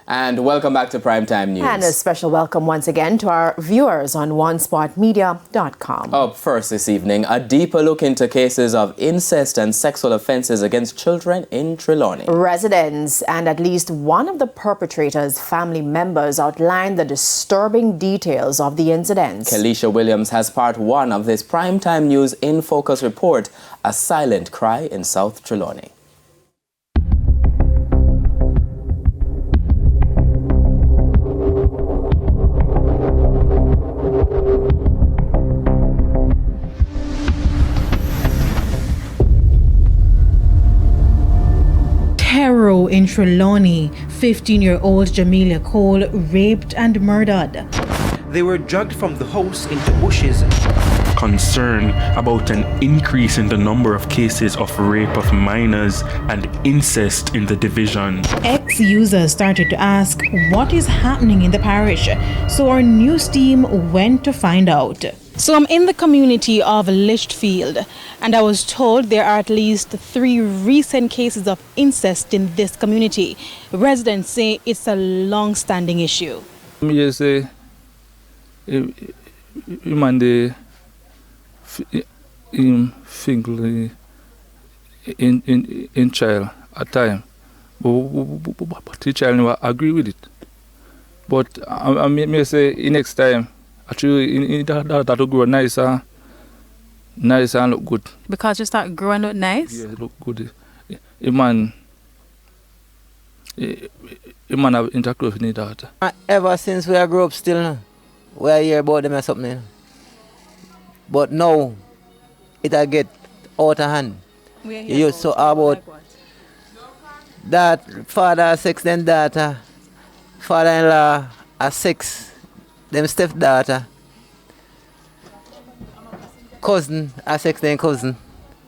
And welcome back to Primetime News. And a special welcome once again to our viewers on onespotmedia.com. Up first this evening, a deeper look into cases of incest and sexual offences against children in Trelawny. Residents and at least one of the perpetrators' family members outlined the disturbing details of the incidents. Kelisha Williams has part one of this Primetime News In Focus report, A Silent Cry in South Trelawny. Terror in Trelawny, 15-year-old Jamaica Cole raped and murdered. They were dragged from the house into bushes. Concern about an increase in the number of cases of rape of minors and incest in the division. Ex-users started to ask what is happening in the parish, so our news team went to find out. So I'm in the community of Lichfield, and I was told there are at least 3 recent cases of incest in this community. Residents say it's a long-standing issue. I just say, man, think in child at time, but the child never agree with it. But I may say next time. Actually, that will grow nice and look good. Because you start growing look nice? Yeah, look good. A man have intercourse with his daughter. Ever since we grew up still now, we hear about them or something. But now, it'll get out of hand. You used to about that father sex then daughter, father-in-law a sex. Them stepdaughter, cousin, a sex then cousin.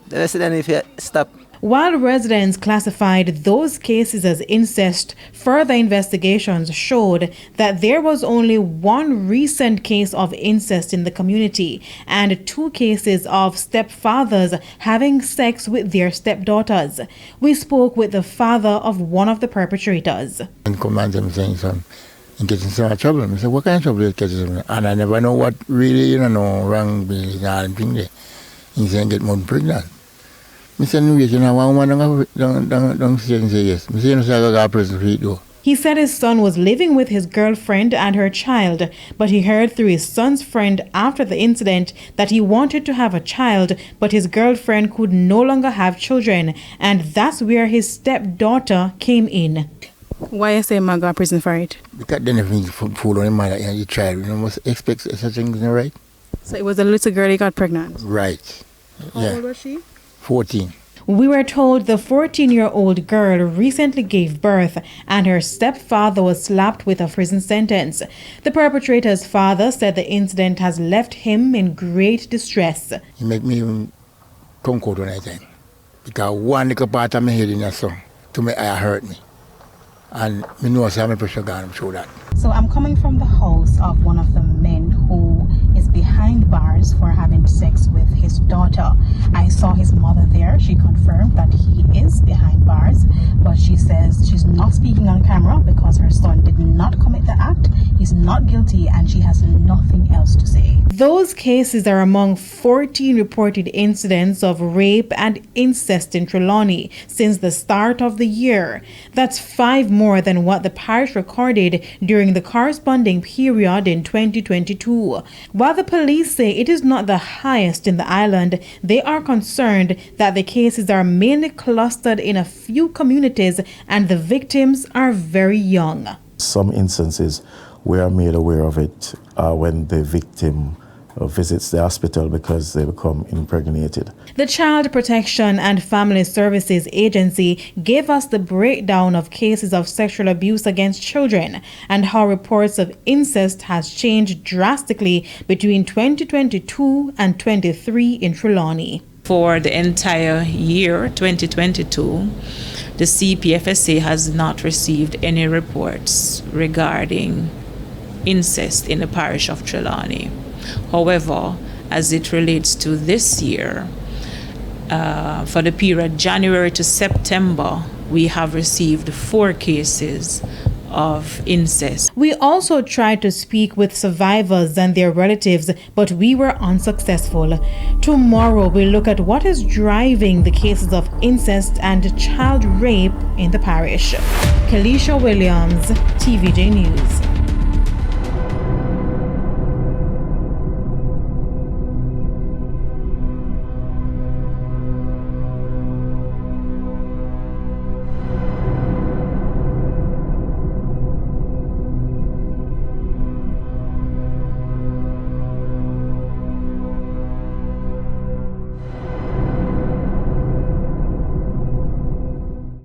Then I said, then if you stop. While residents classified those cases as incest, further investigations showed that there was only 1 recent case of incest in the community and 2 cases of stepfathers having sex with their stepdaughters. We spoke with the father of one of the perpetrators. And command them saying something. And get in so much trouble. I said, what kind of trouble you get in? And I never know what really, wrong with that thing there. He said, get more pregnant. I said, no, one woman don't say yes. I said, no, I got a present for it though. He said his son was living with his girlfriend and her child, but he heard through his son's friend after the incident that he wanted to have a child, but his girlfriend could no longer have children, and that's where his stepdaughter came in. Why you say man got prison for it? Because then if you fool on him, you child, you must expect such things, right? So it was a little girl he got pregnant? Right. How old was she? 14. We were told the 14-year-old girl recently gave birth and her stepfather was slapped with a prison sentence. The perpetrator's father said the incident has left him in great distress. He make me even come out when I time. Because one little part of my head in that song, to me, eye hurt me. And I know I'm pressure gone through that. So I'm coming from the house of one of the men who is behind bars for having sex with his daughter. I saw his mother there. She confirmed that he is behind bars, but she says she's not speaking on camera because her son did not commit the act. He's not guilty and she has nothing else to say. Those cases are among 14 reported incidents of rape and incest in Trelawny since the start of the year. That's 5 more than what the parish recorded during the corresponding period in 2022. While the police say it is not the highest in the island, they are concerned that the cases are mainly clustered in a few communities and the victims are very young. Some instances we are made aware of it when the victim visits the hospital because they become impregnated. The Child Protection and Family Services Agency gave us the breakdown of cases of sexual abuse against children and how reports of incest has changed drastically between 2022 and 23 in Trelawny. For the entire year 2022, the CPFSA has not received any reports regarding incest in the parish of Trelawny. However, as it relates to this year, for the period January to September, we have received 4 cases of incest. We also tried to speak with survivors and their relatives, but we were unsuccessful. Tomorrow we look at what is driving the cases of incest and child rape in the parish. Kelisha Williams, TVJ News.